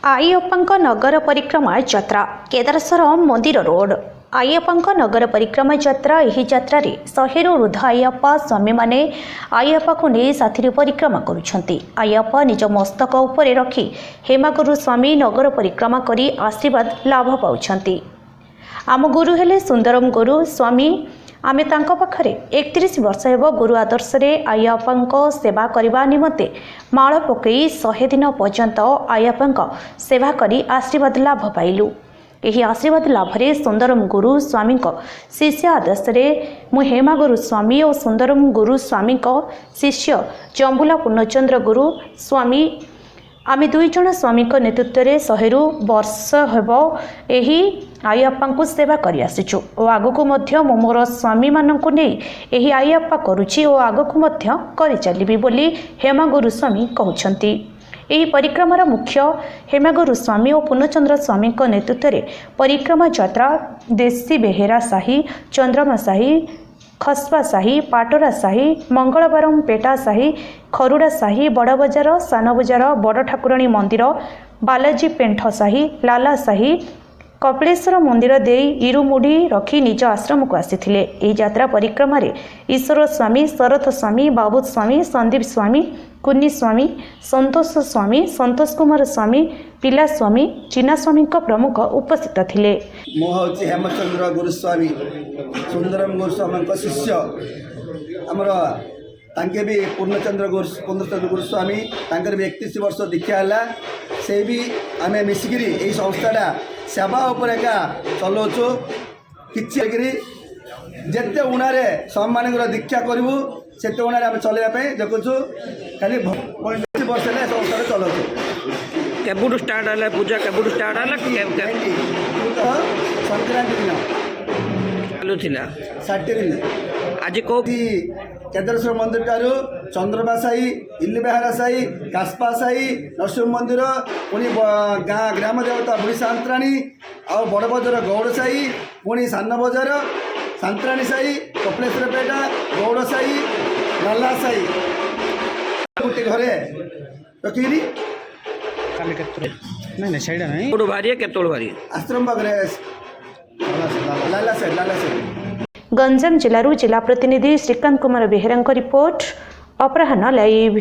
ଆଇଅପ୍ପାଙ୍କ ନଗର ପରିକ୍ରମା ଯାତ୍ରା କେଦାରେଶ୍ୱର ମନ୍ଦିର ରୋଡ। ଆଇଅପ୍ପାଙ୍କ ନଗର ପରିକ୍ରମା ଯାତ୍ରା। ଏହି ଯାତ୍ରାରେ 100ରୁ ଊର୍ଦ୍ଧ୍ୱ ଆଇଅପ୍ପା ସ୍ୱାମୀମାନେ ଆଇଅପ୍ପାକୁ ନେଇ ସାଥିରେ ପରିକ୍ରମା କରୁଛନ୍ତି। ଆଇଅପ୍ପା ନିଜ ମସ୍ତକ ଉପରେ ରଖି ହେମାଗୁରୁ ସ୍ୱାମୀ ନଗର ପରିକ୍ରମା କରି ଆଶୀର୍ବାଦ ଲାଭ ପାଉଛନ୍ତି। ଆମ ଗୁରୁ ହେଲେ ସୁନ୍ଦରମ ଗୁରୁ ସ୍ୱାମୀ। ଆମେ ତାଙ୍କ ପାଖରେ 31 ବର୍ଷ ହେବ ଗୁରୁ ଆଦର୍ଶରେ ଆଇଅପ୍ପାଙ୍କ ସେବା କରିବା ନିମନ୍ତେ ମାଳ ପକାଇ 100 ଦିନ ପର୍ଯ୍ୟନ୍ତ ଆଇଅପ୍ପାଙ୍କ ସେବା କରି ଆଶୀର୍ବାଦ ଲାଭ ପାଇଲୁ। ଏହି ଆଶୀର୍ବାଦ ଲାଭରେ ସୁନ୍ଦରମ ଗୁରୁ ସ୍ୱାମୀଙ୍କ ଶିଷ୍ୟ ଆଦର୍ଶରେ ମୁଁ ହେମାଗୁରୁ ସ୍ୱାମୀ ଓ ସୁନ୍ଦରମ ଗୁରୁ ସ୍ୱାମୀଙ୍କ ଶିଷ୍ୟ ଜମ୍ବୁଲା ପୂର୍ଣ୍ଣଚନ୍ଦ୍ର ଗୁରୁ ସ୍ୱାମୀ ଆମେ ଦୁଇ ଜଣ ସ୍ୱାମୀଙ୍କ ନେତୃତ୍ୱରେ 100ରୁ ବର୍ଷ ହେବ ଏହି ଆଇଅପ୍ପାଙ୍କୁ ସେବା କରି ଆସିଛୁ ଓ ଆଗକୁ ମଧ୍ୟ ମୁଁ ମୋର ସ୍ୱାମୀମାନଙ୍କୁ ନେଇ ଏହି ଆଇଅପ୍ପା କରୁଛି ଓ ଆଗକୁ ମଧ୍ୟ କରିଚାଲିବି ବୋଲି ହେମାଗୁରୁ ସ୍ୱାମୀ କହୁଛନ୍ତି। ଏହି ପରିକ୍ରମାର ମୁଖ୍ୟ ହେମାଗୁରୁ ସ୍ୱାମୀ ଓ ପୂର୍ଣ୍ଣଚନ୍ଦ୍ର ସ୍ୱାମୀଙ୍କ ନେତୃତ୍ୱରେ ପରିକ୍ରମା ଯାତ୍ରା ଦେଶୀ ବେହେରା ସାହି, ଚନ୍ଦ୍ରମା ସାହି, ଖସ୍ପା ସାହି, ପାଟରା ସାହି, ମଙ୍ଗଳବାରମ ପେଟା ସାହି, ଖରୁଡ଼ା ସାହି, ବଡ଼ ବଜାର, ସାନ ବଜାର, ବଡ଼ ଠାକୁରାଣୀ ମନ୍ଦିର, ବାଲାଜୀ ପେଣ୍ଠ ସାହି, ଲାଲା ସାହି, କପିଳେଶ୍ୱର ମନ୍ଦିର ଦେଇ ଇରୁମୁଢ଼ି ରଖି ନିଜ ଆଶ୍ରମକୁ ଆସିଥିଲେ। ଏହି ଯାତ୍ରା ପରିକ୍ରମାରେ ଈଶ୍ୱର ସ୍ୱାମୀ, ଶରତ ସ୍ୱାମୀ, ବାବୁ ସ୍ୱାମୀ, ସନ୍ଦୀପ ସ୍ୱାମୀ, କୁନି ସ୍ୱାମୀ, ସନ୍ତୋଷ ସ୍ୱାମୀ, ସନ୍ତୋଷ କୁମାର ସ୍ୱାମୀ, ପିଲା ସ୍ୱାମୀ, ଚିନା ସ୍ୱାମୀଙ୍କ ପ୍ରମୁଖ ଉପସ୍ଥିତ ଥିଲେ। ମୁଁ ହେଉଛି ହେମଚନ୍ଦ୍ର ଗୁରୁସ୍ୱାମୀ, ସୁନ୍ଦରମ ଗୁରୁସ୍ୱାମୀଙ୍କ ଶିଷ୍ୟ। ଆମର ତାଙ୍କେ ବି ପୂର୍ଣ୍ଣଚନ୍ଦ୍ର ଗୁରୁସ୍ୱାମୀ, ତାଙ୍କର ବି 31 ବର୍ଷ ଦୀକ୍ଷା ହେଲା। ସେ ବି ଆମେ ମିଶିକିରି ଏହି ସଂସ୍ଥାଟା ସେବା ଉପରେ ଏକା ଚଲାଉଛୁ। କିଛି କରିକିରି ଯେତେ ଉଣାରେ ସ୍ୱାମୀମାନଙ୍କର ଦୀକ୍ଷା କରିବୁ ସେତେ ଉଣାରେ ଆମେ ଚଲାଇବା ପାଇଁ ଦେଖୁଛୁ। ଖାଲି 35 ବର୍ଷ ହେଲା ଏ ସଂସ୍ଥାଟା ଚଲାଉଛୁ। କେବୁଠୁ ଷ୍ଟାର୍ଟ ହେଲା ପୂଜା? କେବୁଠୁ ଷ୍ଟାର୍ଟ ହେଲା? ସଂକ୍ରାନ୍ତି ଦିନ ଚାଲୁଥିଲା। 60 ଦିନ। ଆଜି କୋଉଠି? କେଦାରେଶ୍ୱର ମନ୍ଦିର ଠାରୁ ଚନ୍ଦ୍ରମା ସାହି, ଇଲିବେହାରା ସାହି, କାସ୍ପା ସାହି, ନରସିଂହ ମନ୍ଦିର, ପୁଣି ଗ୍ରାମ ଦେବତା ବୁଢ଼ୀ ସାନ୍ତ୍ରାଣୀ, ଆଉ ବଡ଼ ବଜାର ଗୌଡ଼ ସାହି, ପୁଣି ସାନ ବଜାର ସାନ୍ତ୍ରାଣୀ ସାହି, କପିଳେଶ୍ୱର ପେଟା, ଗୌଡ଼ ସାହି, ଲାଲା ସାହି ଗୋଟେ ଘରେ ରଖିକିରି କେତେବେଳେ ବାହାରିବେ? ଆଶ୍ରମ ପାଖରେ ଲାଲା ସାହି। ଗଞ୍ଜାମ ଜିଲ୍ଲାରୁ ଜିଲ୍ଲା ପ୍ରତିନିଧି ଶ୍ରୀକାନ୍ତ କୁମାର ବେହେରାଙ୍କ ରିପୋର୍ଟ, ଅପରାହ୍ନ ଲାଇଭ୍।